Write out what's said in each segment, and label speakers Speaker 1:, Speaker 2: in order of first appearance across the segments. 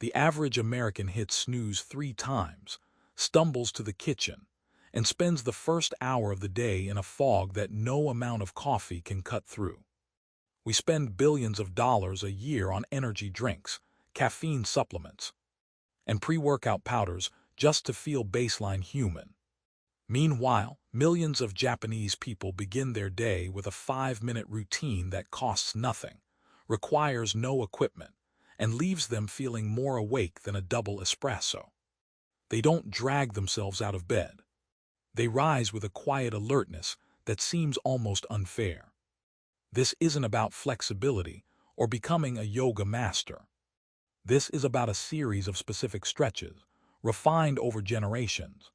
Speaker 1: The average American hits snooze 3 times, stumbles to the kitchen, and spends the first hour of the day in a fog that no amount of coffee can cut through. We spend billions of dollars a year on energy drinks, caffeine supplements, and pre-workout powders just to feel baseline human. Meanwhile, millions of Japanese people begin their day with a 5-minute routine that costs nothing, requires no equipment, and leaves them feeling more awake than a double espresso. They don't drag themselves out of bed. They rise with a quiet alertness that seems almost unfair. This isn't about flexibility or becoming a yoga master. This is about a series of specific stretches, refined over generations,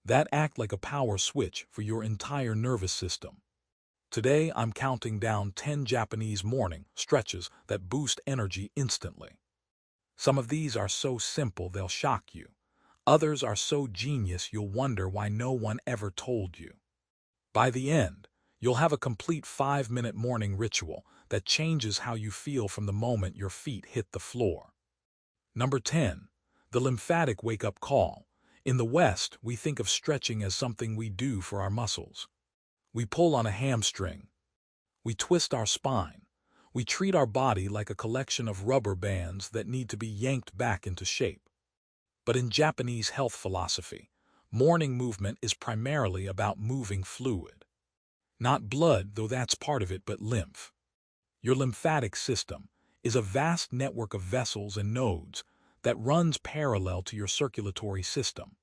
Speaker 1: that act like a power switch for your entire nervous system. Today, I'm counting down 10 Japanese morning stretches that boost energy instantly. Some of these are so simple they'll shock you. Others are so genius you'll wonder why no one ever told you. By the end, you'll have a complete 5-minute morning ritual that changes how you feel from the moment your feet hit the floor. Number 10. The lymphatic wake-up call. In the West, we think of stretching as something we do for our muscles. We pull on a hamstring. We twist our spine. We treat our body like a collection of rubber bands that need to be yanked back into shape. But in Japanese health philosophy, morning movement is primarily about moving fluid. Not blood, though that's part of it, but lymph. Your lymphatic system is a vast network of vessels and nodes that runs parallel to your circulatory system.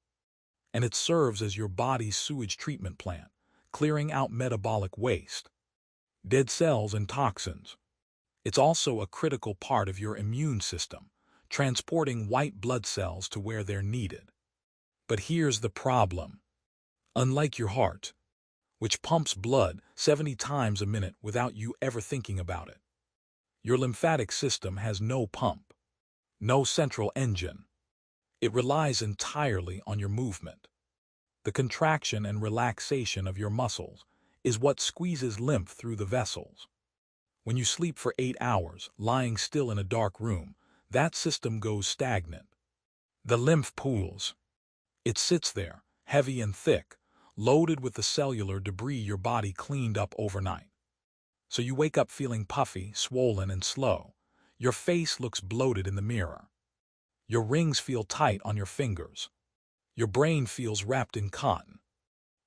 Speaker 1: And it serves as your body's sewage treatment plant, clearing out metabolic waste, dead cells and toxins. It's also a critical part of your immune system, transporting white blood cells to where they're needed. But here's the problem. Unlike your heart, which pumps blood 70 times a minute without you ever thinking about it, your lymphatic system has no pump, no central engine. It relies entirely on your movement. The contraction and relaxation of your muscles is what squeezes lymph through the vessels. When you sleep for 8 hours, lying still in a dark room, that system goes stagnant. The lymph pools. It sits there, heavy and thick, loaded with the cellular debris your body cleaned up overnight. So you wake up feeling puffy, swollen, and slow. Your face looks bloated in the mirror. Your rings feel tight on your fingers. Your brain feels wrapped in cotton.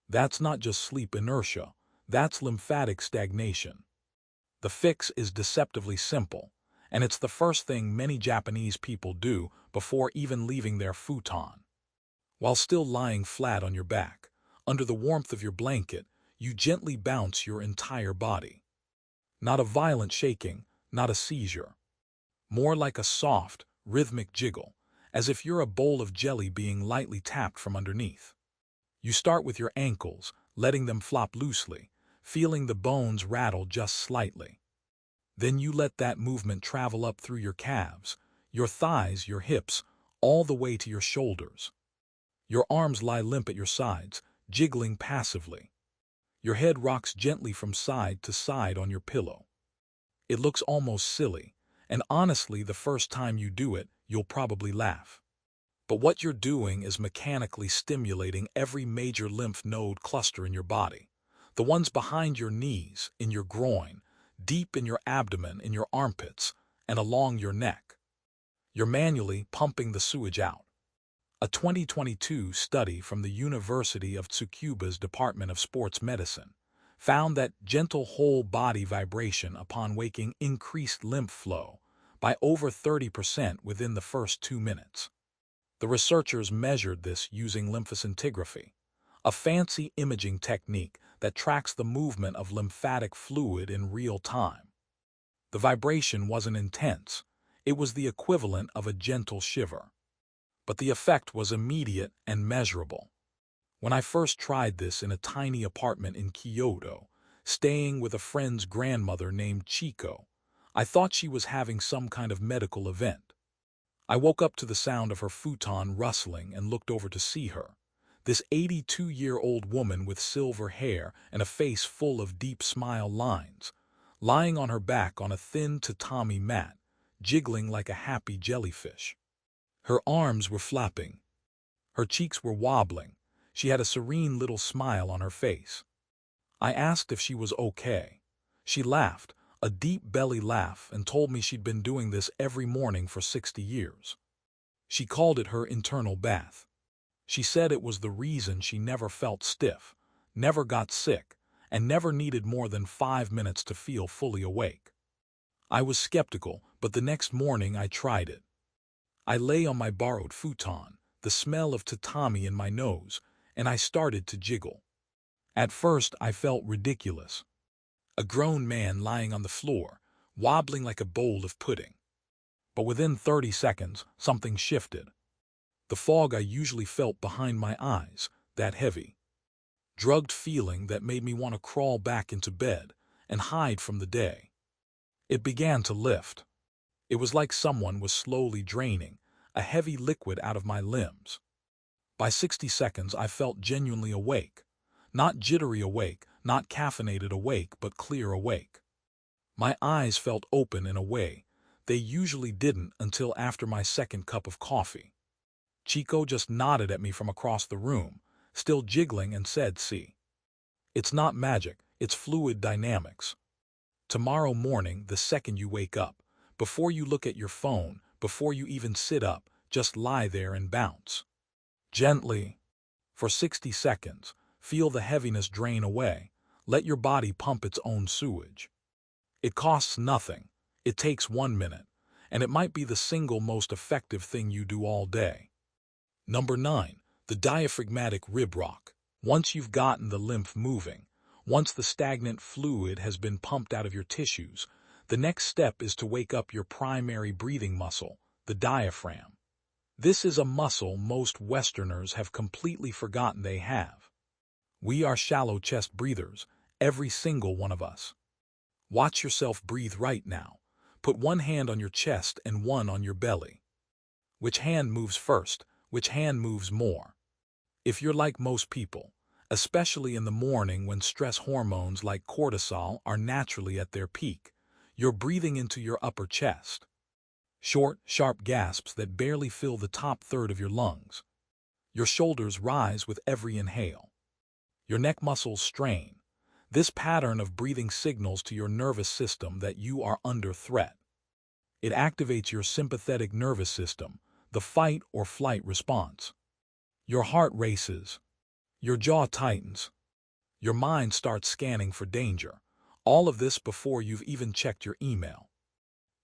Speaker 1: That's not just sleep inertia, that's lymphatic stagnation. The fix is deceptively simple, and it's the first thing many Japanese people do before even leaving their futon. While still lying flat on your back, under the warmth of your blanket, you gently bounce your entire body. Not a violent shaking, not a seizure. More like a soft, rhythmic jiggle, as if you're a bowl of jelly being lightly tapped from underneath. You start with your ankles, letting them flop loosely, feeling the bones rattle just slightly. Then you let that movement travel up through your calves, your thighs, your hips, all the way to your shoulders. Your arms lie limp at your sides, jiggling passively. Your head rocks gently from side to side on your pillow. It looks almost silly, and honestly, the first time you do it, you'll probably laugh. But what you're doing is mechanically stimulating every major lymph node cluster in your body. The ones behind your knees, in your groin, deep in your abdomen, in your armpits, and along your neck. You're manually pumping the sewage out. A 2022 study from the University of Tsukuba's Department of Sports Medicine found that gentle whole-body vibration upon waking increased lymph flow by over 30% within the first 2 minutes. The researchers measured this using lymphoscintigraphy, a fancy imaging technique that tracks the movement of lymphatic fluid in real time. The vibration wasn't intense. It was the equivalent of a gentle shiver. But the effect was immediate and measurable. When I first tried this in a tiny apartment in Kyoto, staying with a friend's grandmother named Chico, I thought she was having some kind of medical event. I woke up to the sound of her futon rustling and looked over to see her, this 82-year-old woman with silver hair and a face full of deep smile lines, lying on her back on a thin tatami mat, jiggling like a happy jellyfish. Her arms were flapping. Her cheeks were wobbling. She had a serene little smile on her face. I asked if she was okay. She laughed, a deep belly laugh, and told me she'd been doing this every morning for 60 years. She called it her internal bath. She said it was the reason she never felt stiff, never got sick, and never needed more than 5 minutes to feel fully awake. I was skeptical, but the next morning I tried it. I lay on my borrowed futon, the smell of tatami in my nose, and I started to jiggle. At first I felt ridiculous. A grown man lying on the floor, wobbling like a bowl of pudding. But within 30 seconds, something shifted. The fog I usually felt behind my eyes, that heavy, drugged feeling that made me want to crawl back into bed and hide from the day. It began to lift. It was like someone was slowly draining a heavy liquid out of my limbs. By 60 seconds, I felt genuinely awake. Not jittery awake, not caffeinated awake, but clear awake. My eyes felt open in a way they usually didn't until after my second cup of coffee. Chico just nodded at me from across the room, still jiggling, and said, "See, it's not magic, it's fluid dynamics. Tomorrow morning, the second you wake up, before you look at your phone, before you even sit up, just lie there and bounce. Gently. For 60 seconds, feel the heaviness drain away. Let your body pump its own sewage. It costs nothing. It takes 1 minute, and it might be the single most effective thing you do all day." Number 9. The diaphragmatic rib rock. Once you've gotten the lymph moving, once the stagnant fluid has been pumped out of your tissues, the next step is to wake up your primary breathing muscle, the diaphragm. This is a muscle most Westerners have completely forgotten they have. We are shallow chest breathers, every single one of us. Watch yourself breathe right now. Put one hand on your chest and one on your belly. Which hand moves first? Which hand moves more? If you're like most people, especially in the morning when stress hormones like cortisol are naturally at their peak, you're breathing into your upper chest. Short, sharp gasps that barely fill the top third of your lungs. Your shoulders rise with every inhale. Your neck muscles strain. This pattern of breathing signals to your nervous system that you are under threat. It activates your sympathetic nervous system, the fight or flight response. Your heart races. Your jaw tightens. Your mind starts scanning for danger. All of this before you've even checked your email.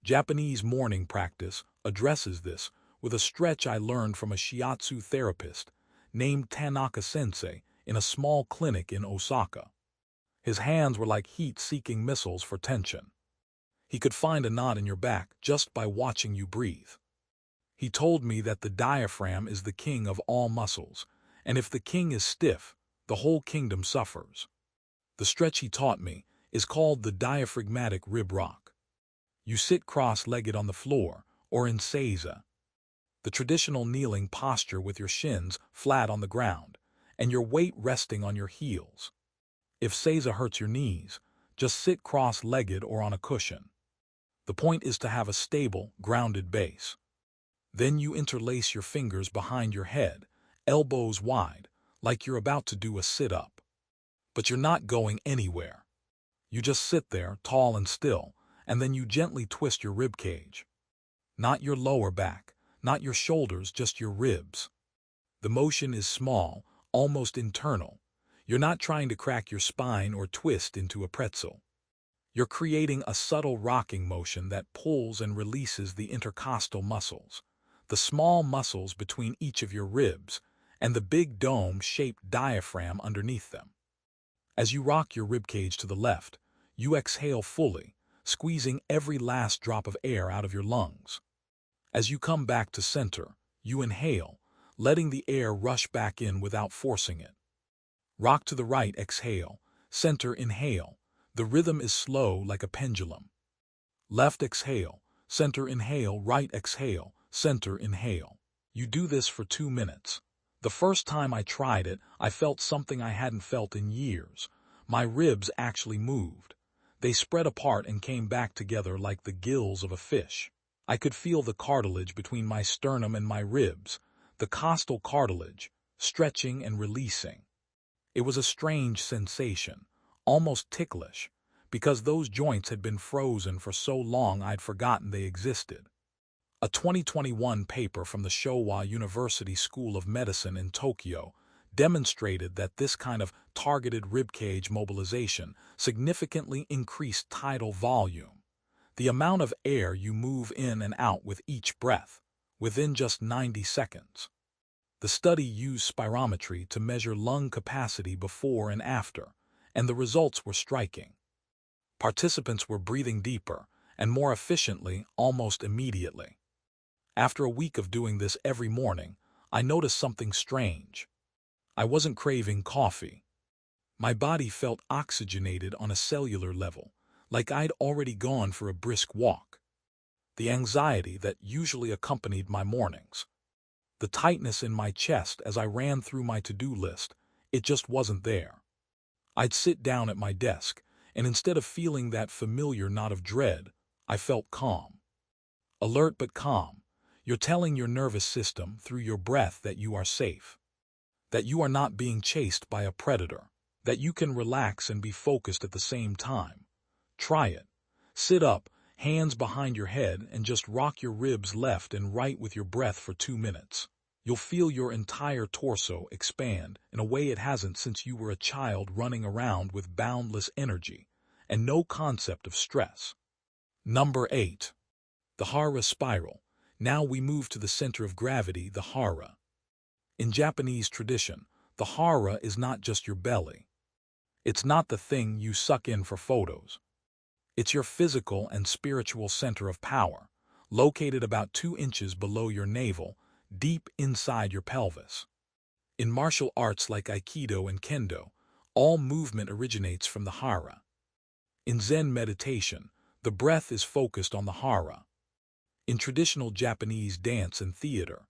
Speaker 1: Japanese morning practice addresses this with a stretch I learned from a shiatsu therapist named Tanaka-sensei in a small clinic in Osaka. His hands were like heat-seeking missiles for tension. He could find a knot in your back just by watching you breathe. He told me that the diaphragm is the king of all muscles, and if the king is stiff, the whole kingdom suffers. The stretch he taught me is called the diaphragmatic rib rock. You sit cross-legged on the floor, or in seiza, the traditional kneeling posture with your shins flat on the ground, and your weight resting on your heels. If seiza hurts your knees, just sit cross-legged or on a cushion. The point is to have a stable, grounded base. Then you interlace your fingers behind your head, elbows wide, like you're about to do a sit-up. But you're not going anywhere. You just sit there, tall and still, and then you gently twist your rib cage. Not your lower back, not your shoulders, just your ribs. The motion is small, almost internal. You're not trying to crack your spine or twist into a pretzel. You're creating a subtle rocking motion that pulls and releases the intercostal muscles, the small muscles between each of your ribs, and the big dome-shaped diaphragm underneath them. As you rock your ribcage to the left, you exhale fully, squeezing every last drop of air out of your lungs. As you come back to center, you inhale, letting the air rush back in without forcing it. Rock to the right, exhale, center, inhale. The rhythm is slow like a pendulum. Left, exhale, center, inhale, right, exhale, center, inhale. You do this for 2 minutes. The first time I tried it, I felt something I hadn't felt in years. My ribs actually moved. They spread apart and came back together like the gills of a fish. I could feel the cartilage between my sternum and my ribs, the costal cartilage, stretching and releasing. It was a strange sensation, almost ticklish, because those joints had been frozen for so long I'd forgotten they existed. A 2021 paper from the Showa University School of Medicine in Tokyo demonstrated that this kind of targeted ribcage mobilization significantly increased tidal volume, the amount of air you move in and out with each breath, within just 90 seconds. The study used spirometry to measure lung capacity before and after, and the results were striking. Participants were breathing deeper and more efficiently almost immediately. After a week of doing this every morning, I noticed something strange. I wasn't craving coffee. My body felt oxygenated on a cellular level, like I'd already gone for a brisk walk. The anxiety that usually accompanied my mornings, the tightness in my chest as I ran through my to-do list, it just wasn't there. I'd sit down at my desk, and instead of feeling that familiar knot of dread, I felt calm. Alert but calm. You're telling your nervous system through your breath that you are safe, that you are not being chased by a predator, that you can relax and be focused at the same time. Try it. Sit up, hands behind your head, and just rock your ribs left and right with your breath for 2 minutes. You'll feel your entire torso expand in a way it hasn't since you were a child running around with boundless energy and no concept of stress. Number 8. The Hara Spiral. Now we move to the center of gravity, the hara. In Japanese tradition, the hara is not just your belly. It's not the thing you suck in for photos. It's your physical and spiritual center of power, located about 2 inches below your navel, deep inside your pelvis. In martial arts like Aikido and Kendo, all movement originates from the hara. In Zen meditation, the breath is focused on the hara. In traditional Japanese dance and theater,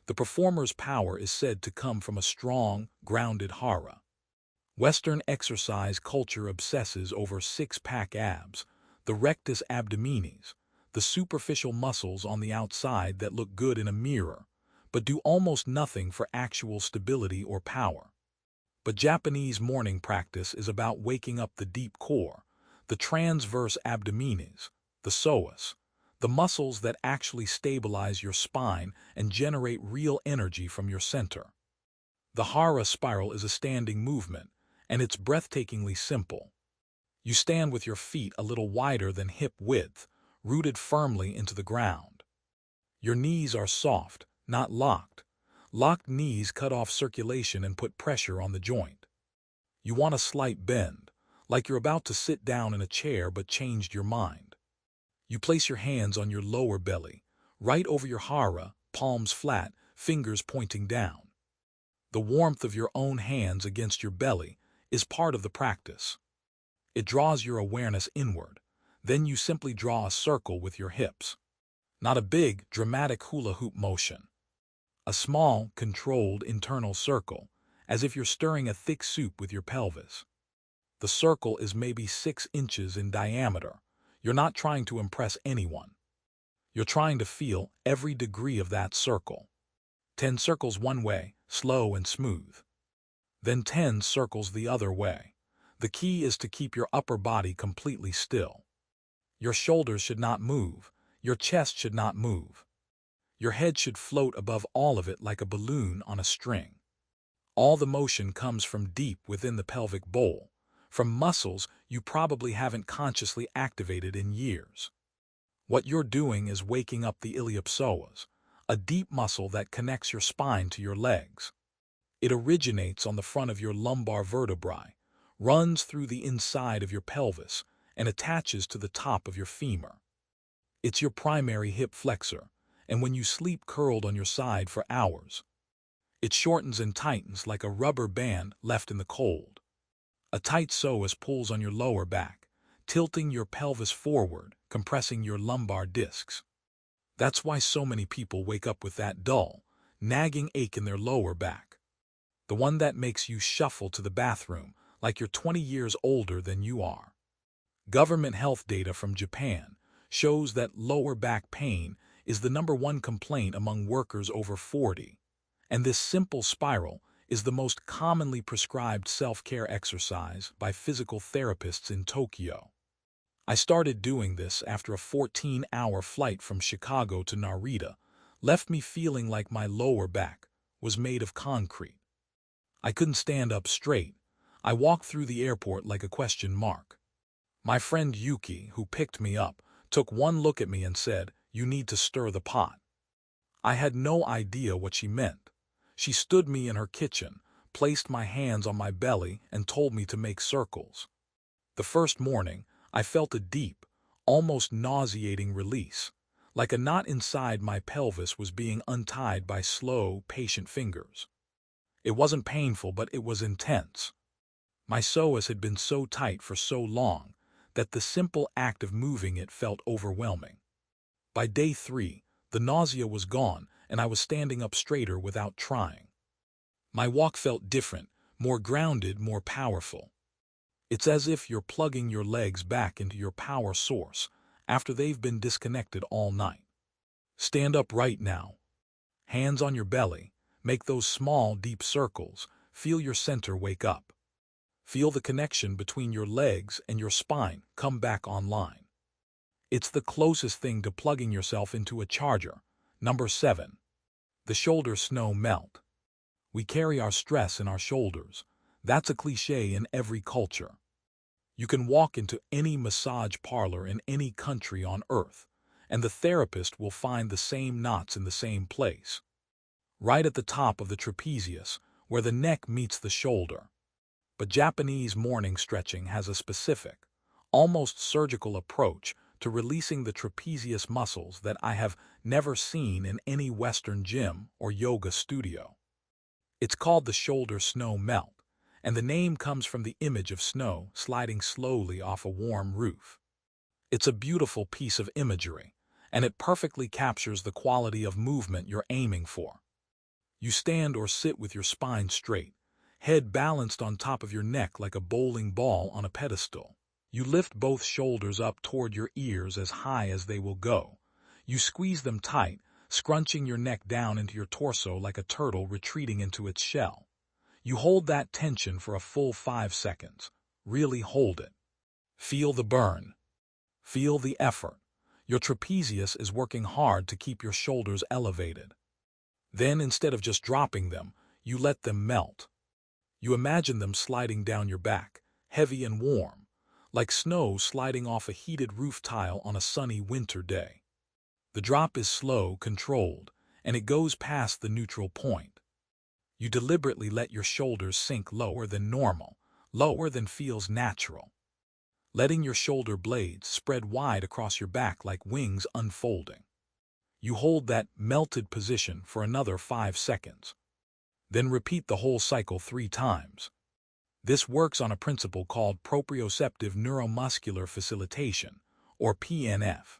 Speaker 1: the performer's power is said to come from a strong, grounded hara. Western exercise culture obsesses over six-pack abs, the rectus abdominis, the superficial muscles on the outside that look good in a mirror, but do almost nothing for actual stability or power. But Japanese morning practice is about waking up the deep core, the transverse abdominis, the psoas, the muscles that actually stabilize your spine and generate real energy from your center. The hara spiral is a standing movement, and it's breathtakingly simple. You stand with your feet a little wider than hip width, rooted firmly into the ground. Your knees are soft, not locked. Locked knees cut off circulation and put pressure on the joint. You want a slight bend, like you're about to sit down in a chair but changed your mind. You place your hands on your lower belly, right over your hara, palms flat, fingers pointing down. The warmth of your own hands against your belly is part of the practice. It draws your awareness inward. Then you simply draw a circle with your hips. Not a big, dramatic hula hoop motion. A small, controlled internal circle, as if you're stirring a thick soup with your pelvis. The circle is maybe 6 inches in diameter. You're not trying to impress anyone. You're trying to feel every degree of that circle. 10 circles one way, slow and smooth. Then 10 circles the other way. The key is to keep your upper body completely still. Your shoulders should not move. Your chest should not move. Your head should float above all of it like a balloon on a string. All the motion comes from deep within the pelvic bowl, from muscles you probably haven't consciously activated in years. What you're doing is waking up the iliopsoas, a deep muscle that connects your spine to your legs. It originates on the front of your lumbar vertebrae, runs through the inside of your pelvis, and attaches to the top of your femur. It's your primary hip flexor, and when you sleep curled on your side for hours, it shortens and tightens like a rubber band left in the cold. A tight psoas pulls on your lower back, tilting your pelvis forward, compressing your lumbar discs. That's why so many people wake up with that dull, nagging ache in their lower back. The one that makes you shuffle to the bathroom like you're 20 years older than you are. Government health data from Japan shows that lower back pain is the #1 complaint among workers over 40, and this simple spiral is the most commonly prescribed self-care exercise by physical therapists in Tokyo. I started doing this after a 14-hour flight from Chicago to Narita left me feeling like my lower back was made of concrete. I couldn't stand up straight. I walked through the airport like a question mark. My friend Yuki, who picked me up, took one look at me and said, "You need to stir the pot." I had no idea what she meant. She stood me in her kitchen, placed my hands on my belly, and told me to make circles. The first morning, I felt a deep, almost nauseating release, like a knot inside my pelvis was being untied by slow, patient fingers. It wasn't painful, but it was intense. My psoas had been so tight for so long that the simple act of moving it felt overwhelming. By day 3, the nausea was gone and I was standing up straighter without trying. My walk felt different, more grounded, more powerful. It's as if you're plugging your legs back into your power source after they've been disconnected all night. Stand up right now. Hands on your belly. Make those small, deep circles. Feel your center wake up. Feel the connection between your legs and your spine come back online. It's the closest thing to plugging yourself into a charger. #7. The shoulder snow melt. We carry our stress in our shoulders. That's a cliché in every culture. You can walk into any massage parlor in any country on earth, and the therapist will find the same knots in the same place. Right at the top of the trapezius, where the neck meets the shoulder. But Japanese morning stretching has a specific, almost surgical approach to releasing the trapezius muscles that I have never seen in any Western gym or yoga studio. It's called the shoulder snow melt, and the name comes from the image of snow sliding slowly off a warm roof. It's a beautiful piece of imagery, and it perfectly captures the quality of movement you're aiming for. You stand or sit with your spine straight, head balanced on top of your neck like a bowling ball on a pedestal. You lift both shoulders up toward your ears as high as they will go. You squeeze them tight, scrunching your neck down into your torso like a turtle retreating into its shell. You hold that tension for a full 5 seconds. Really hold it. Feel the burn. Feel the effort. Your trapezius is working hard to keep your shoulders elevated. Then, instead of just dropping them, you let them melt. You imagine them sliding down your back, heavy and warm, like snow sliding off a heated roof tile on a sunny winter day. The drop is slow, controlled, and it goes past the neutral point. You deliberately let your shoulders sink lower than normal, lower than feels natural, letting your shoulder blades spread wide across your back like wings unfolding. You hold that melted position for another 5 seconds. Then repeat the whole cycle 3 times. This works on a principle called proprioceptive neuromuscular facilitation, or PNF,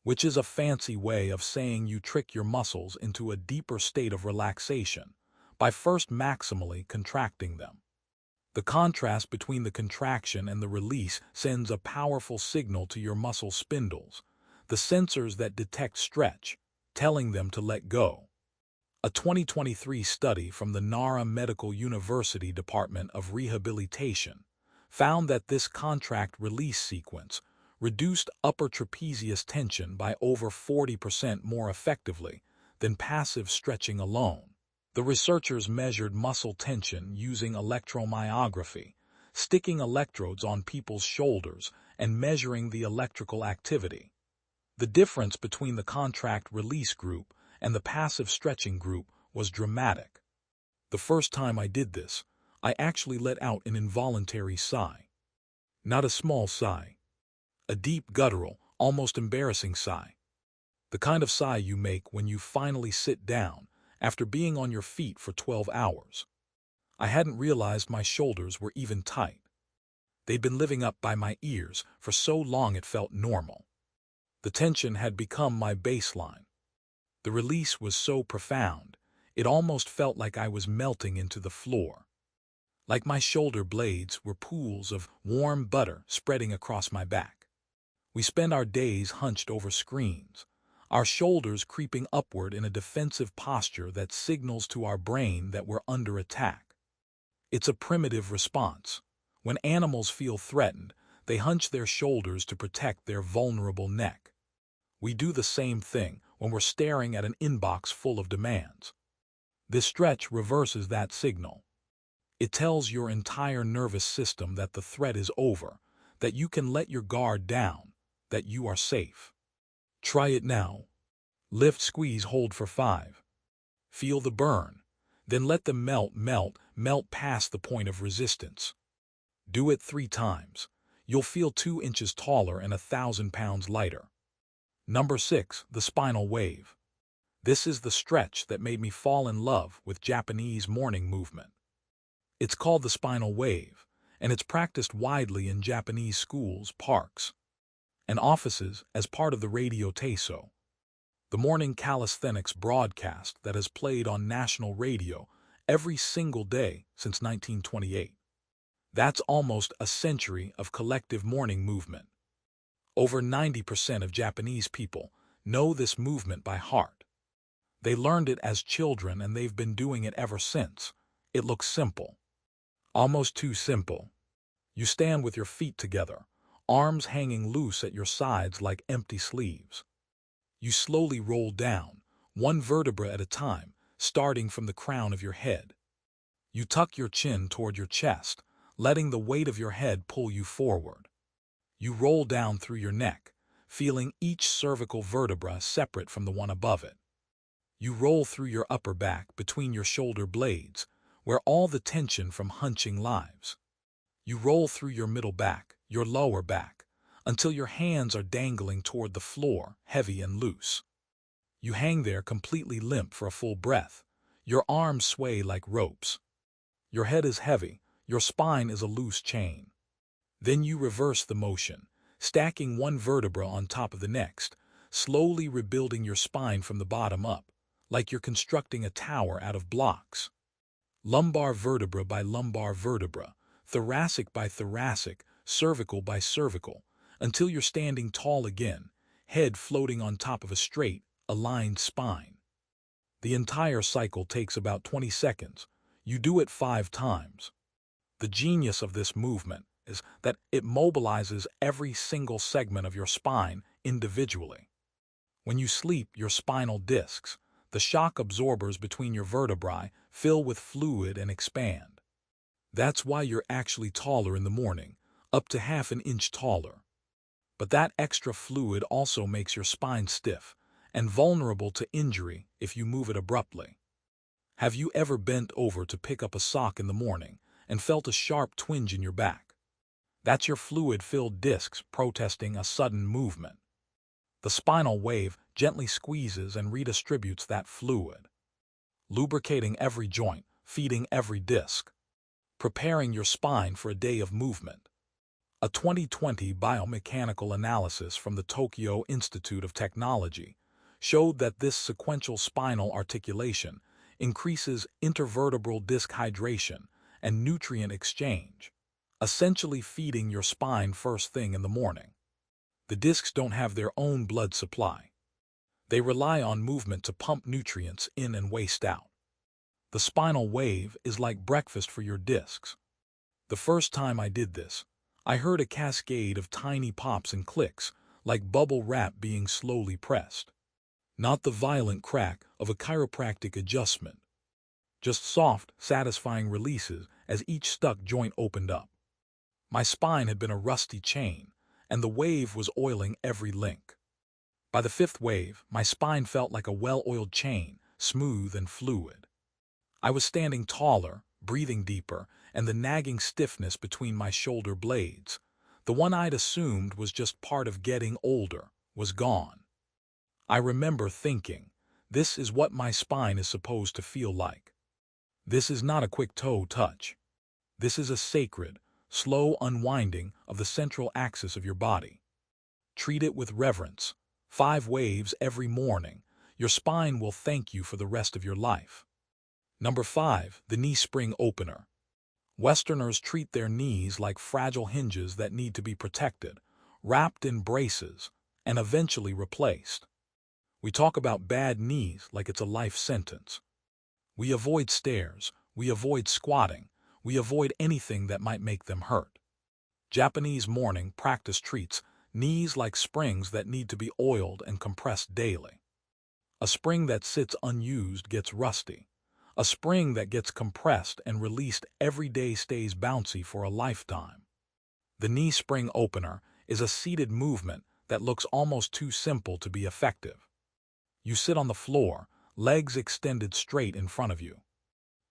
Speaker 1: which is a fancy way of saying you trick your muscles into a deeper state of relaxation by first maximally contracting them. The contrast between the contraction and the release sends a powerful signal to your muscle spindles, the sensors that detect stretch, telling them to let go. A 2023 study from the Nara Medical University Department of Rehabilitation found that this contract-release sequence reduced upper trapezius tension by over 40% more effectively than passive stretching alone. The researchers measured muscle tension using electromyography, sticking electrodes on people's shoulders and measuring the electrical activity. The difference between the contract-release group and the passive stretching group was dramatic. The first time I did this, I actually let out an involuntary sigh. Not a small sigh. A deep, guttural, almost embarrassing sigh. The kind of sigh you make when you finally sit down after being on your feet for 12 hours. I hadn't realized my shoulders were even tight. They'd been living up by my ears for so long it felt normal. The tension had become my baseline. The release was so profound, it almost felt like I was melting into the floor. Like my shoulder blades were pools of warm butter spreading across my back. We spend our days hunched over screens. our shoulders creeping upward in a defensive posture that signals to our brain that we're under attack. It's a primitive response. When animals feel threatened, they hunch their shoulders to protect their vulnerable neck. We do the same thing when we're staring at an inbox full of demands. This stretch reverses that signal. It tells your entire nervous system that the threat is over, that you can let your guard down, that you are safe. Try it now. Lift, squeeze, hold for 5. Feel the burn. Then let them melt past the point of resistance. Do it 3 times. You'll feel 2 inches taller and 1,000 pounds lighter. Number 6, the spinal wave. This is the stretch that made me fall in love with Japanese morning movement. It's called the spinal wave, and it's practiced widely in Japanese schools, parks, and offices as part of the radio Teiso, the morning calisthenics broadcast that has played on national radio every single day since 1928. That's almost a century of collective morning movement. Over 90% of Japanese people know this movement by heart. They learned it as children and they've been doing it ever since. It looks simple. Almost too simple. You stand with your feet together, arms hanging loose at your sides like empty sleeves. You slowly roll down, one vertebra at a time, starting from the crown of your head. You tuck your chin toward your chest, letting the weight of your head pull you forward. You roll down through your neck, feeling each cervical vertebra separate from the one above it. You roll through your upper back between your shoulder blades, where all the tension from hunching lives. You roll through your middle back, your lower back, until your hands are dangling toward the floor, heavy and loose. You hang there completely limp for a full breath. Your arms sway like ropes. Your head is heavy, your spine is a loose chain. Then you reverse the motion, stacking one vertebra on top of the next, slowly rebuilding your spine from the bottom up, like you're constructing a tower out of blocks. Lumbar vertebra by lumbar vertebra, thoracic by thoracic, cervical by cervical, until you're standing tall again, head floating on top of a straight, aligned spine. The entire cycle takes about 20 seconds. You do it 5 times. The genius of this movement is that it mobilizes every single segment of your spine individually. When you sleep, your spinal discs, the shock absorbers between your vertebrae, fill with fluid and expand. That's why you're actually taller in the morning, up to ½ an inch taller. But that extra fluid also makes your spine stiff and vulnerable to injury if you move it abruptly. Have you ever bent over to pick up a sock in the morning and felt a sharp twinge in your back? That's your fluid-filled discs protesting a sudden movement. The spinal wave gently squeezes and redistributes that fluid, lubricating every joint, feeding every disc, preparing your spine for a day of movement. A 2020 biomechanical analysis from the Tokyo Institute of Technology showed that this sequential spinal articulation increases intervertebral disc hydration and nutrient exchange, essentially feeding your spine first thing in the morning. The discs don't have their own blood supply. They rely on movement to pump nutrients in and waste out. The spinal wave is like breakfast for your discs. The first time I did this, I heard a cascade of tiny pops and clicks, like bubble wrap being slowly pressed. Not the violent crack of a chiropractic adjustment. Just soft, satisfying releases as each stuck joint opened up. My spine had been a rusty chain, and the wave was oiling every link. By the 5th wave, my spine felt like a well-oiled chain, smooth and fluid. I was standing taller, breathing deeper, and the nagging stiffness between my shoulder blades, the one I'd assumed was just part of getting older, was gone. I remember thinking, this is what my spine is supposed to feel like. This is not a quick toe touch. This is a sacred, slow unwinding of the central axis of your body. Treat it with reverence. 5 waves every morning. Your spine will thank you for the rest of your life. Number 5, the knee spring opener. Westerners treat their knees like fragile hinges that need to be protected, wrapped in braces, and eventually replaced. We talk about bad knees like it's a life sentence. We avoid stairs, we avoid squatting, we avoid anything that might make them hurt. Japanese morning practice treats knees like springs that need to be oiled and compressed daily. A spring that sits unused gets rusty. A spring that gets compressed and released every day stays bouncy for a lifetime. The knee spring opener is a seated movement that looks almost too simple to be effective. You sit on the floor, legs extended straight in front of you.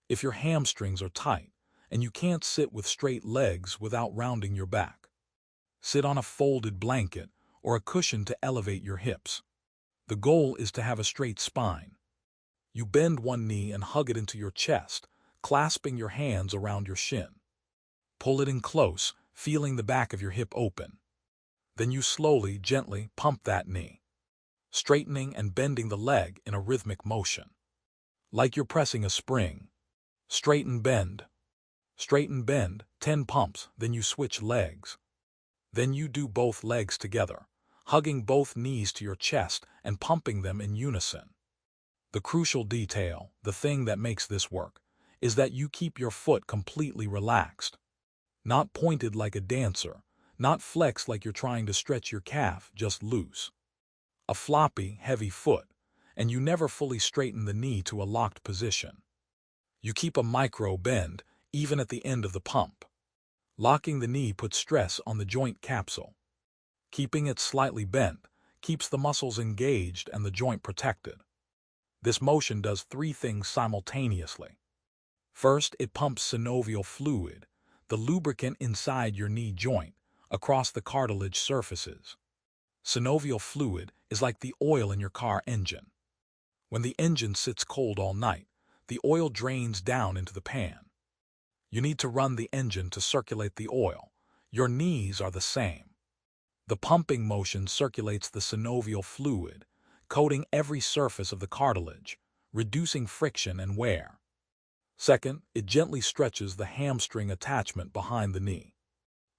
Speaker 1: If your hamstrings are tight, and you can't sit with straight legs without rounding your back, sit on a folded blanket or a cushion to elevate your hips. The goal is to have a straight spine. You bend one knee and hug it into your chest, clasping your hands around your shin. Pull it in close, feeling the back of your hip open. Then you slowly, gently pump that knee, straightening and bending the leg in a rhythmic motion. Like you're pressing a spring. Straighten, bend. Straighten, bend, 10 pumps, then you switch legs. Then you do both legs together, hugging both knees to your chest and pumping them in unison. The crucial detail, the thing that makes this work, is that you keep your foot completely relaxed. Not pointed like a dancer, not flexed like you're trying to stretch your calf, just loose. A floppy, heavy foot, and you never fully straighten the knee to a locked position. You keep a micro bend, even at the end of the pump. Locking the knee puts stress on the joint capsule. Keeping it slightly bent keeps the muscles engaged and the joint protected. This motion does 3 things simultaneously. First, it pumps synovial fluid, the lubricant inside your knee joint, across the cartilage surfaces. Synovial fluid is like the oil in your car engine. When the engine sits cold all night, the oil drains down into the pan. You need to run the engine to circulate the oil. Your knees are the same. The pumping motion circulates the synovial fluid, coating every surface of the cartilage, reducing friction and wear. Second, it gently stretches the hamstring attachment behind the knee.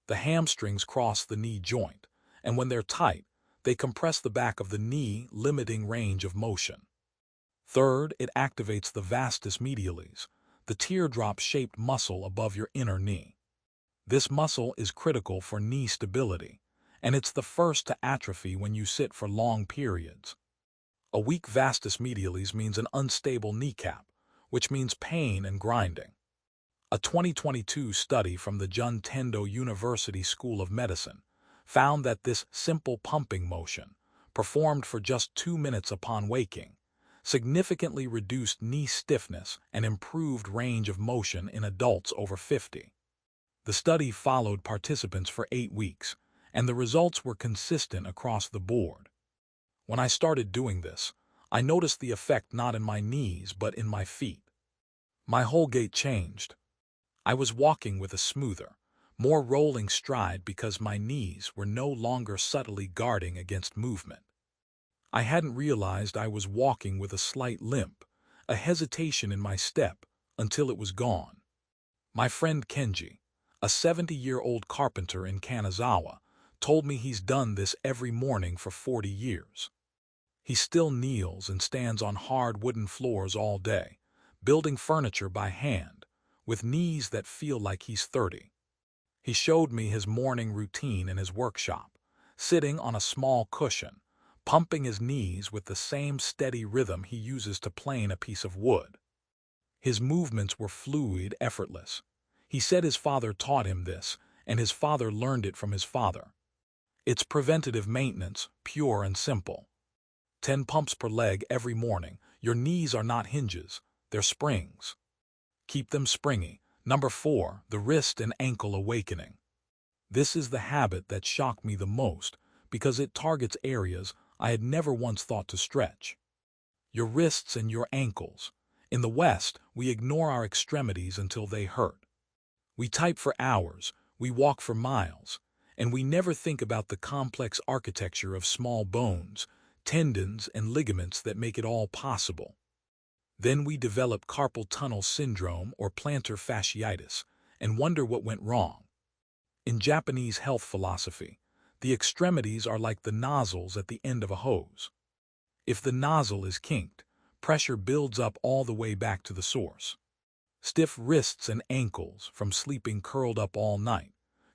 Speaker 1: The hamstrings cross the knee joint, and when they're tight, they compress the back of the knee, limiting range of motion. Third, it activates the vastus medialis, the teardrop-shaped muscle above your inner knee. This muscle is critical for knee stability, and it's the first to atrophy when you sit for long periods. A weak vastus medialis means an unstable kneecap, which means pain and grinding. A 2022 study from the Juntendo University School of Medicine found that this simple pumping motion, performed for just 2 minutes upon waking, significantly reduced knee stiffness and improved range of motion in adults over 50. The study followed participants for 8 weeks, and the results were consistent across the board. When I started doing this, I noticed the effect not in my knees but in my feet. My whole gait changed. I was walking with a smoother, more rolling stride because my knees were no longer subtly guarding against movement. I hadn't realized I was walking with a slight limp, a hesitation in my step, until it was gone. My friend Kenji, a 70-year-old carpenter in Kanazawa, told me he's done this every morning for 40 years. He still kneels and stands on hard wooden floors all day, building furniture by hand, with knees that feel like he's 30. He showed me his morning routine in his workshop, sitting on a small cushion, pumping his knees with the same steady rhythm he uses to plane a piece of wood. His movements were fluid, effortless. He said his father taught him this, and his father learned it from his father. It's preventative maintenance, pure and simple. 10 pumps per leg every morning. Your knees are not hinges, they're springs. Keep them springy. Number 4, the wrist and ankle awakening. This is the habit that shocked me the most because it targets areas I had never once thought to stretch. Your wrists and your ankles. In the West, we ignore our extremities until they hurt. We type for hours, we walk for miles, and we never think about the complex architecture of small bones, tendons, and ligaments that make it all possible. Then we develop carpal tunnel syndrome or plantar fasciitis and wonder what went wrong. In Japanese health philosophy, the extremities are like the nozzles at the end of a hose. If the nozzle is kinked, pressure builds up all the way back to the source. Stiff wrists and ankles from sleeping curled up all night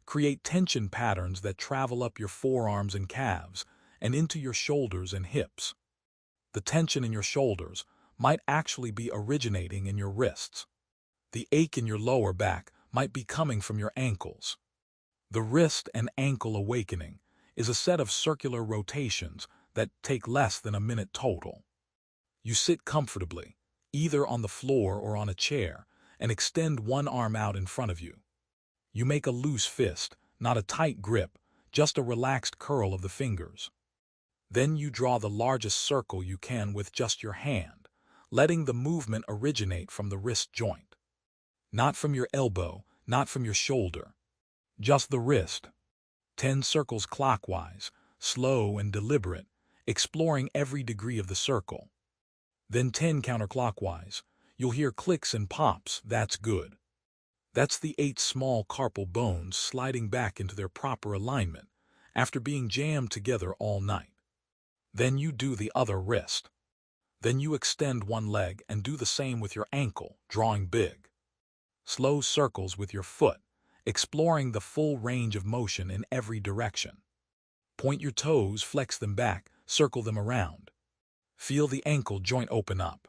Speaker 1: create tension patterns that travel up your forearms and calves and into your shoulders and hips. The tension in your shoulders might actually be originating in your wrists. The ache in your lower back might be coming from your ankles. The wrist and ankle awakening is a set of circular rotations that take less than a minute total. You sit comfortably, either on the floor or on a chair, and extend one arm out in front of you. You make a loose fist, not a tight grip, just a relaxed curl of the fingers. Then you draw the largest circle you can with just your hand, letting the movement originate from the wrist joint. Not from your elbow, not from your shoulder. Just the wrist. 10 circles clockwise, slow and deliberate, exploring every degree of the circle. Then 10 counterclockwise. You'll hear clicks and pops. That's good. That's the 8 small carpal bones sliding back into their proper alignment after being jammed together all night. Then you do the other wrist. Then you extend one leg and do the same with your ankle, drawing big. Slow circles with your foot, exploring the full range of motion in every direction. Point your toes, flex them back, circle them around. Feel the ankle joint open up.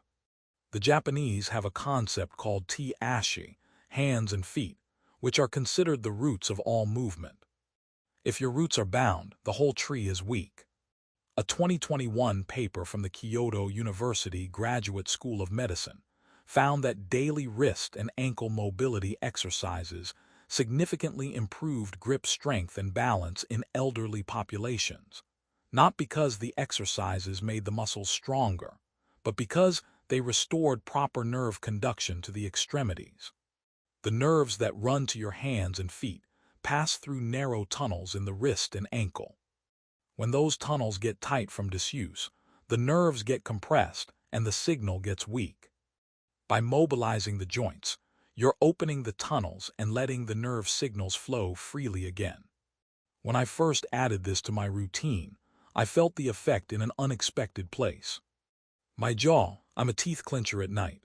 Speaker 1: The Japanese have a concept called te-ashi, hands and feet, which are considered the roots of all movement. If your roots are bound, the whole tree is weak. A 2021 paper from the Kyoto University Graduate School of Medicine found that daily wrist and ankle mobility exercises significantly improved grip strength and balance in elderly populations, not because the exercises made the muscles stronger, but because they restored proper nerve conduction to the extremities. The nerves that run to your hands and feet pass through narrow tunnels in the wrist and ankle. When those tunnels get tight from disuse, the nerves get compressed and the signal gets weak. By mobilizing the joints, you're opening the tunnels and letting the nerve signals flow freely again. When I first added this to my routine, I felt the effect in an unexpected place. My jaw, I'm a teeth clencher at night.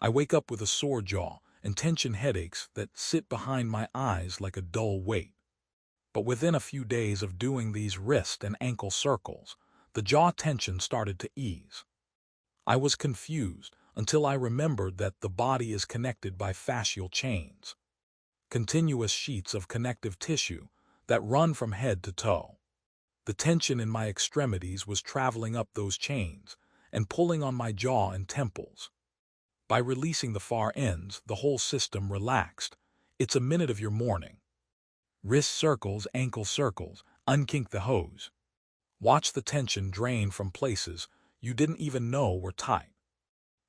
Speaker 1: I wake up with a sore jaw and tension headaches that sit behind my eyes like a dull weight. But within a few days of doing these wrist and ankle circles, the jaw tension started to ease. I was confused until I remembered that the body is connected by fascial chains, continuous sheets of connective tissue that run from head to toe. The tension in my extremities was traveling up those chains and pulling on my jaw and temples. By releasing the far ends, the whole system relaxed. It's a minute of your morning. Wrist circles, ankle circles, unkink the hose. Watch the tension drain from places you didn't even know were tight.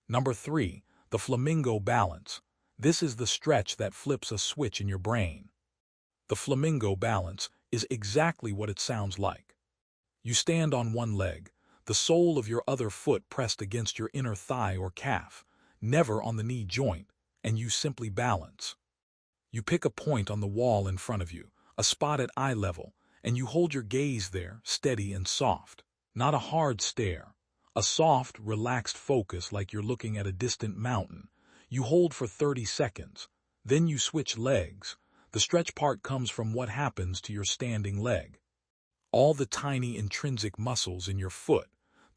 Speaker 1: Number 3, the flamingo balance. This is the stretch that flips a switch in your brain. The flamingo balance is exactly what it sounds like. You stand on one leg, the sole of your other foot pressed against your inner thigh or calf, never on the knee joint, and you simply balance. You pick a point on the wall in front of you, a spot at eye level, and you hold your gaze there, steady and soft. Not a hard stare, a soft, relaxed focus like you're looking at a distant mountain. You hold for 30 seconds. Then you switch legs. The stretch part comes from what happens to your standing leg. All the tiny intrinsic muscles in your foot,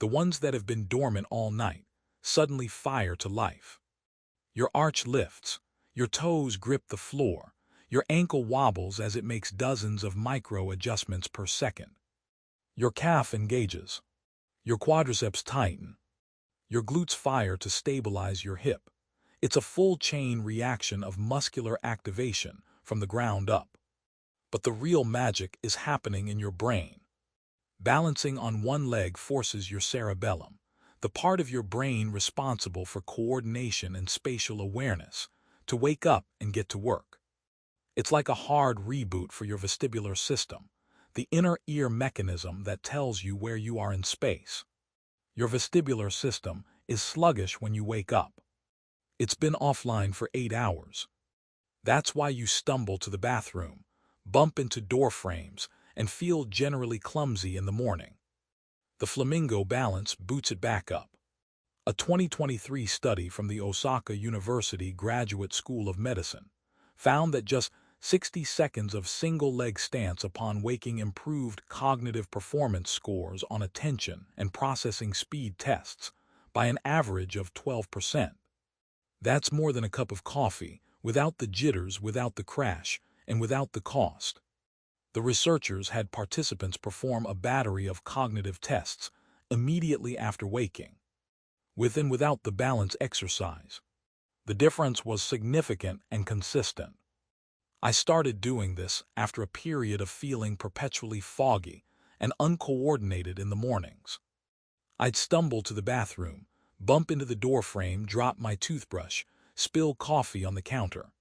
Speaker 1: the ones that have been dormant all night, suddenly fire to life. Your arch lifts, your toes grip the floor, your ankle wobbles as it makes dozens of micro adjustments per second. Your calf engages, your quadriceps tighten, your glutes fire to stabilize your hip. It's a full chain reaction of muscular activation from the ground up. But the real magic is happening in your brain. Balancing on one leg forces your cerebellum, the part of your brain responsible for coordination and spatial awareness, to wake up and get to work. It's like a hard reboot for your vestibular system, the inner ear mechanism that tells you where you are in space. Your vestibular system is sluggish when you wake up. It's been offline for 8 hours. That's why you stumble to the bathroom, bump into door frames, and feel generally clumsy in the morning. The flamingo balance boots it back up. A 2023 study from the Osaka University Graduate School of Medicine found that just 60 seconds of single-leg stance upon waking improved cognitive performance scores on attention and processing speed tests by an average of 12%. That's more than a cup of coffee, without the jitters, without the crash, and without the cost. The researchers had participants perform a battery of cognitive tests immediately after waking, with and without the balance exercise. The difference was significant and consistent. I started doing this after a period of feeling perpetually foggy and uncoordinated in the mornings. I'd stumble to the bathroom, bump into the doorframe, drop my toothbrush, spill coffee on the counter.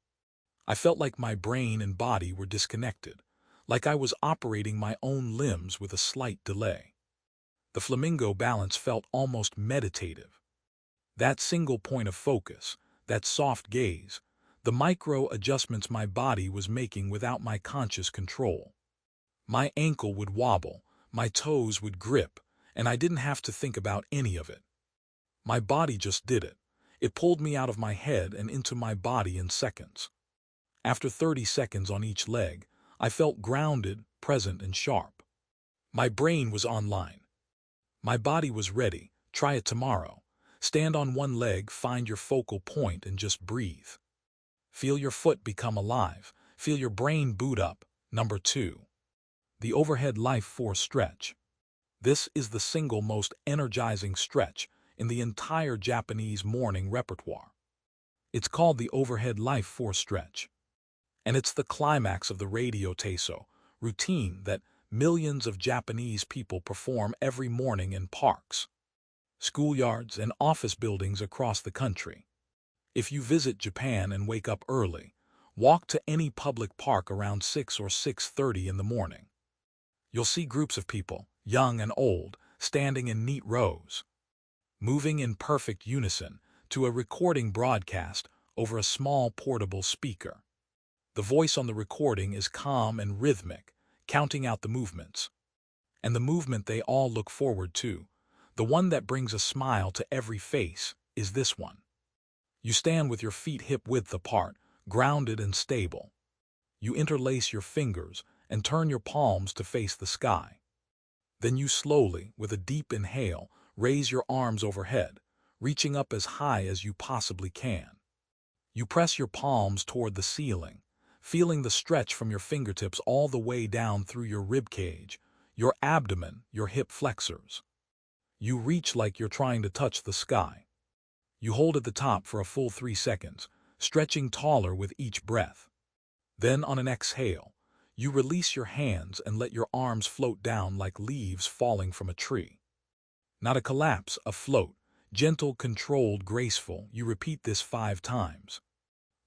Speaker 1: I felt like my brain and body were disconnected, like I was operating my own limbs with a slight delay. The flamingo balance felt almost meditative. That single point of focus, that soft gaze, the micro adjustments my body was making without my conscious control. My ankle would wobble, my toes would grip, and I didn't have to think about any of it. My body just did it. It pulled me out of my head and into my body in seconds. After 30 seconds on each leg, I felt grounded, present, and sharp. My brain was online. My body was ready. Try it tomorrow. Stand on one leg, find your focal point, and just breathe. Feel your foot become alive. Feel your brain boot up. Number 2. The overhead life force stretch. This is the single most energizing stretch in the entire Japanese morning repertoire. It's called the overhead life force stretch. And it's the climax of the radio teso routine that millions of Japanese people perform every morning in parks, schoolyards, and office buildings across the country. If you visit Japan and wake up early, walk to any public park around 6 or 6:30 in the morning. You'll see groups of people, young and old, standing in neat rows, moving in perfect unison to a recording broadcast over a small portable speaker. The voice on the recording is calm and rhythmic, counting out the movements. And the movement they all look forward to, the one that brings a smile to every face, is this one. You stand with your feet hip-width apart, grounded and stable. You interlace your fingers and turn your palms to face the sky. Then you slowly, with a deep inhale, raise your arms overhead, reaching up as high as you possibly can. You press your palms toward the ceiling, feeling the stretch from your fingertips all the way down through your ribcage, your abdomen, your hip flexors. You reach like you're trying to touch the sky. You hold at the top for a full 3 seconds, stretching taller with each breath. Then on an exhale, you release your hands and let your arms float down like leaves falling from a tree. Not a collapse, a float, gentle, controlled, graceful. You repeat this 5 times.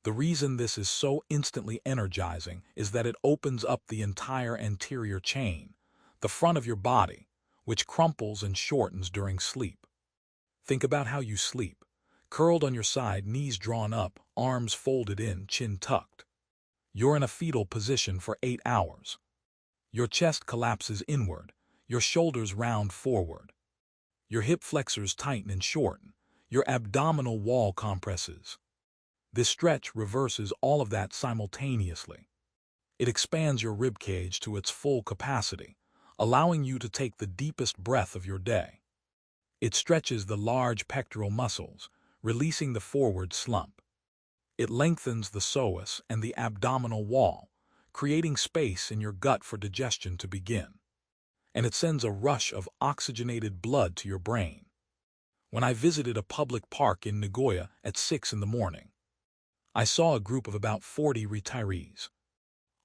Speaker 1: The reason this is so instantly energizing is that it opens up the entire anterior chain, the front of your body, which crumples and shortens during sleep. Think about how you sleep, curled on your side, knees drawn up, arms folded in, chin tucked. You're in a fetal position for 8 hours. Your chest collapses inward, your shoulders round forward. Your hip flexors tighten and shorten, your abdominal wall compresses. This stretch reverses all of that simultaneously. It expands your ribcage to its full capacity, allowing you to take the deepest breath of your day. It stretches the large pectoral muscles, releasing the forward slump. It lengthens the psoas and the abdominal wall, creating space in your gut for digestion to begin. And it sends a rush of oxygenated blood to your brain. When I visited a public park in Nagoya at 6 in the morning, I saw a group of about 40 retirees,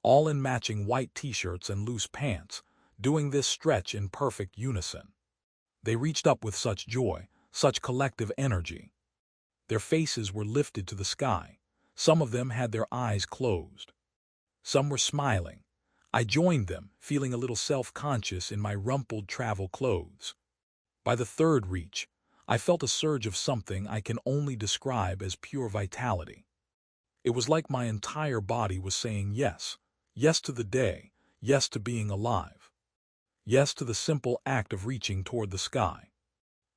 Speaker 1: all in matching white t-shirts and loose pants, doing this stretch in perfect unison. They reached up with such joy, such collective energy. Their faces were lifted to the sky. Some of them had their eyes closed. Some were smiling. I joined them, feeling a little self-conscious in my rumpled travel clothes. By the third reach, I felt a surge of something I can only describe as pure vitality. It was like my entire body was saying yes, yes to the day, yes to being alive. Yes to the simple act of reaching toward the sky.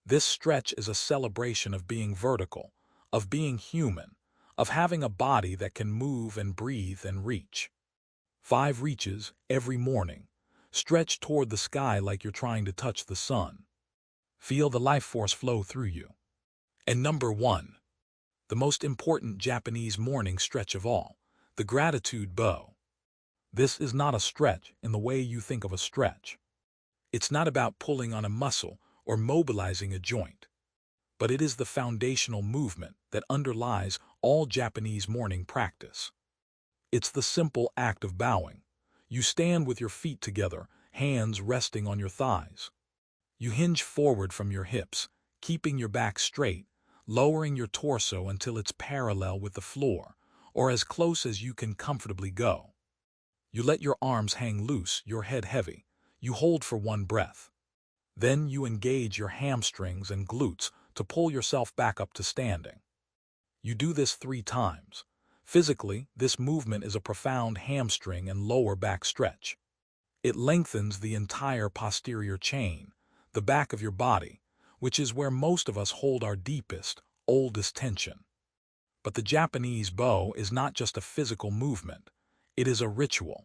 Speaker 1: This stretch is a celebration of being vertical, of being human, of having a body that can move and breathe and reach. 5 reaches every morning. Stretch toward the sky like you're trying to touch the sun. Feel the life force flow through you. And number 1, the most important Japanese morning stretch of all, the gratitude bow. This is not a stretch in the way you think of a stretch. It's not about pulling on a muscle or mobilizing a joint, but it is the foundational movement that underlies all Japanese morning practice. It's the simple act of bowing. You stand with your feet together, hands resting on your thighs. You hinge forward from your hips, keeping your back straight, lowering your torso until it's parallel with the floor, or as close as you can comfortably go. You let your arms hang loose, your head heavy. You hold for 1 breath. Then you engage your hamstrings and glutes to pull yourself back up to standing. You do this 3 times. Physically, this movement is a profound hamstring and lower back stretch. It lengthens the entire posterior chain, the back of your body, which is where most of us hold our deepest, oldest tension. But the Japanese bow is not just a physical movement. It is a ritual.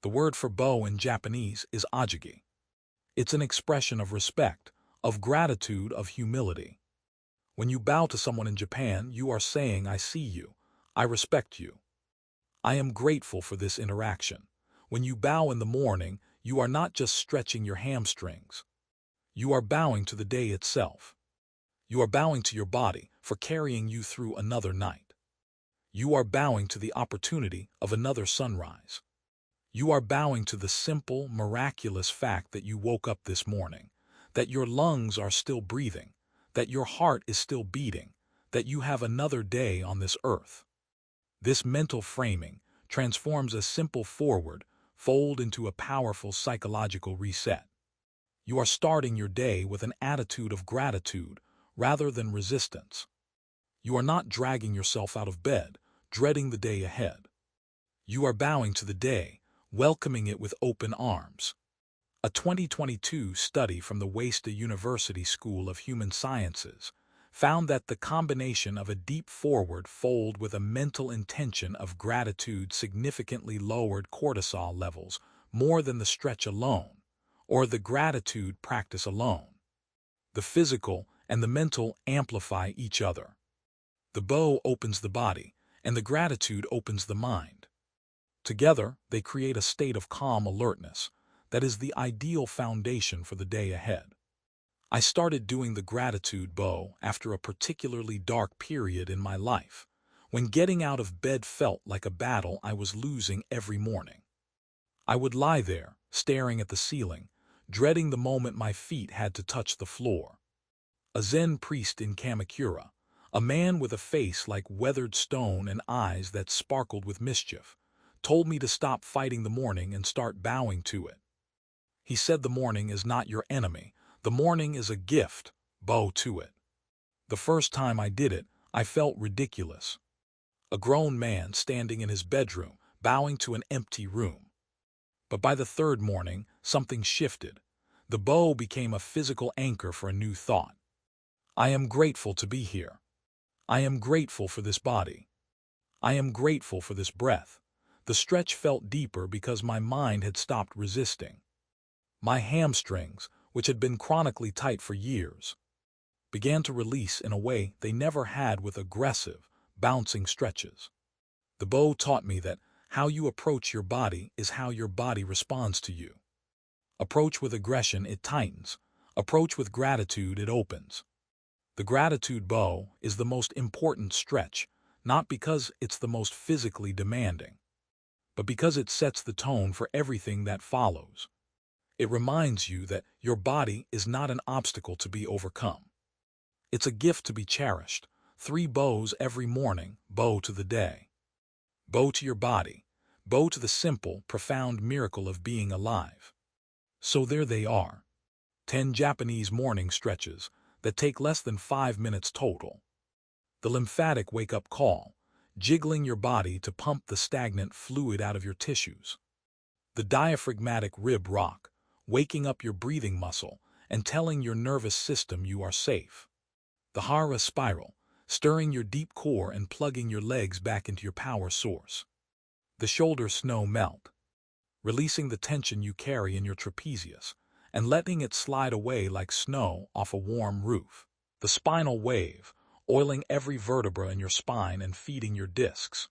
Speaker 1: The word for bow in Japanese is ajigi. It's an expression of respect, of gratitude, of humility. When you bow to someone in Japan, you are saying, I see you, I respect you. I am grateful for this interaction. When you bow in the morning, you are not just stretching your hamstrings. You are bowing to the day itself. You are bowing to your body for carrying you through another night. You are bowing to the opportunity of another sunrise. You are bowing to the simple, miraculous fact that you woke up this morning, that your lungs are still breathing, that your heart is still beating, that you have another day on this earth. This mental framing transforms a simple forward fold into a powerful psychological reset. You are starting your day with an attitude of gratitude rather than resistance. You are not dragging yourself out of bed, dreading the day ahead. You are bowing to the day, welcoming it with open arms. A 2022 study from the Waseda University School of Human Sciences found that the combination of a deep forward fold with a mental intention of gratitude significantly lowered cortisol levels more than the stretch alone, or the gratitude practice alone. The physical and the mental amplify each other. The bow opens the body, and the gratitude opens the mind. Together, they create a state of calm alertness that is the ideal foundation for the day ahead. I started doing the gratitude bow after a particularly dark period in my life, when getting out of bed felt like a battle I was losing every morning. I would lie there, staring at the ceiling, dreading the moment my feet had to touch the floor. A Zen priest in Kamakura, a man with a face like weathered stone and eyes that sparkled with mischief, told me to stop fighting the morning and start bowing to it. He said the morning is not your enemy, the morning is a gift, bow to it. The first time I did it, I felt ridiculous. A grown man standing in his bedroom, bowing to an empty room. But by the 3rd morning, something shifted. The bow became a physical anchor for a new thought. I am grateful to be here. I am grateful for this body. I am grateful for this breath. The stretch felt deeper because my mind had stopped resisting. My hamstrings, which had been chronically tight for years, began to release in a way they never had with aggressive, bouncing stretches. The bow taught me that how you approach your body is how your body responds to you. Approach with aggression, it tightens. Approach with gratitude, it opens. The gratitude bow is the most important stretch, not because it's the most physically demanding, but because it sets the tone for everything that follows. It reminds you that your body is not an obstacle to be overcome. It's a gift to be cherished. 3 bows every morning, bow to the day. Bow to your body. Bow to the simple, profound miracle of being alive. So there they are. 10 Japanese morning stretches that take less than 5 minutes total. The lymphatic wake-up call, jiggling your body to pump the stagnant fluid out of your tissues. The diaphragmatic rib rock, waking up your breathing muscle and telling your nervous system you are safe. The Hara spiral, stirring your deep core and plugging your legs back into your power source. The shoulder snow melt, releasing the tension you carry in your trapezius and letting it slide away like snow off a warm roof. The spinal wave, oiling every vertebra in your spine and feeding your discs.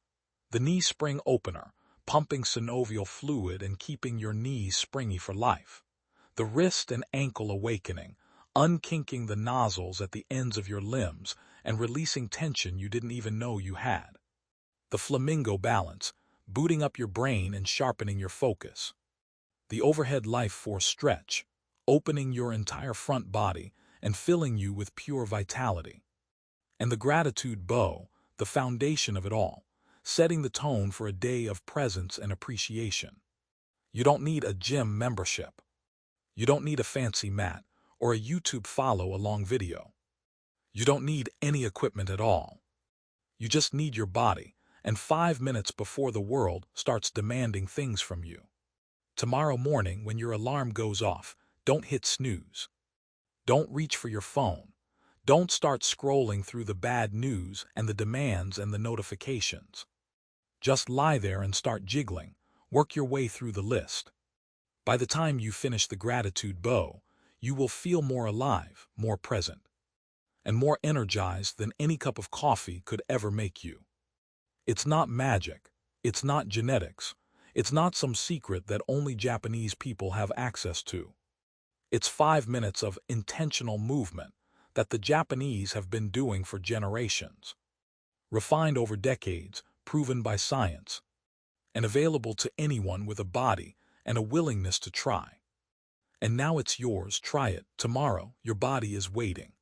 Speaker 1: The knee spring opener, pumping synovial fluid and keeping your knees springy for life. The wrist and ankle awakening, unkinking the nozzles at the ends of your limbs and releasing tension you didn't even know you had. The flamingo balance, booting up your brain and sharpening your focus. The overhead life force stretch, opening your entire front body and filling you with pure vitality. And the gratitude bow, the foundation of it all, setting the tone for a day of presence and appreciation. You don't need a gym membership. You don't need a fancy mat or a YouTube follow-along video. You don't need any equipment at all. You just need your body, and 5 minutes before the world starts demanding things from you. Tomorrow morning, when your alarm goes off, don't hit snooze. Don't reach for your phone. Don't start scrolling through the bad news and the demands and the notifications. Just lie there and start jiggling. Work your way through the list. By the time you finish the gratitude bow, you will feel more alive, more present, and more energized than any cup of coffee could ever make you. It's not magic. It's not genetics. It's not some secret that only Japanese people have access to. It's 5 minutes of intentional movement that the Japanese have been doing for generations. Refined over decades, proven by science, and available to anyone with a body and a willingness to try. And now it's yours. Try it. Tomorrow, your body is waiting.